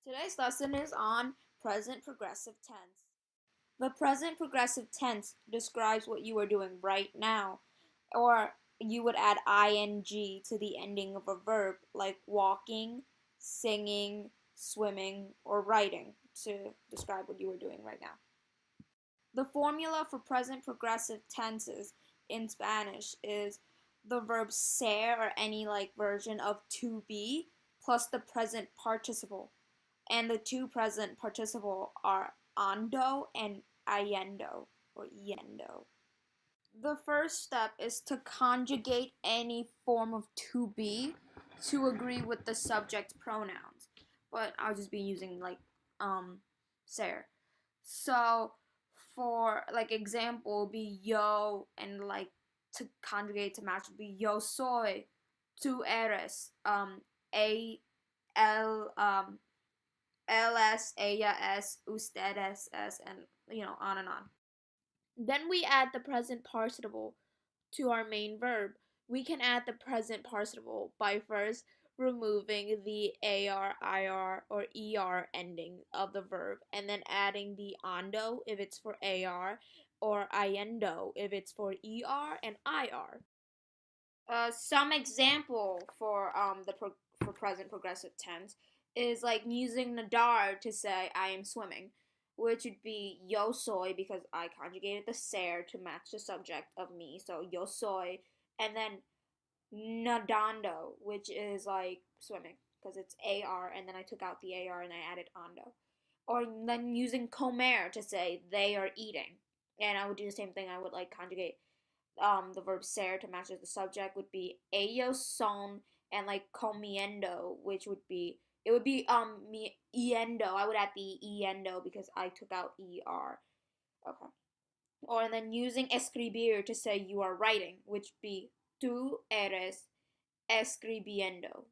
Today's lesson is on present progressive tense. The present progressive tense describes what you are doing right now, or you would add ing to the ending of a verb like walking, singing, swimming, or writing to describe what you are doing right now. The formula for present progressive tenses in Spanish is the verb ser or any version of to be plus the present participle. And the two present participle are ando and yendo or yendo. The first step is to conjugate any form of to be to agree with the subject pronouns. But I'll just be using ser. So for example be yo, and to conjugate to match would be yo soy, tú eres, a el él es, ella es, ustedes es, and on and on. Then we add the present participle to our main verb. We can add the present participle by first removing the AR, IR, or ER ending of the verb, and then adding the ando if it's for AR, or yendo if it's for ER and IR. Some example for for present progressive tense is like using nadar to say I am swimming, which would be yo soy because I conjugated the ser to match the subject of me, so yo soy, and then nadando, which is like swimming because it's AR, and then I took out the AR and I added ando. Or then using comer to say they are eating, and I would do the same thing. I would conjugate the verb ser to match as the subject would be ellos son, and comiendo, which would be it would be yendo. I would add the yendo because I took out er. Okay. Or then using escribir to say you are writing, which would be tú eres escribiendo.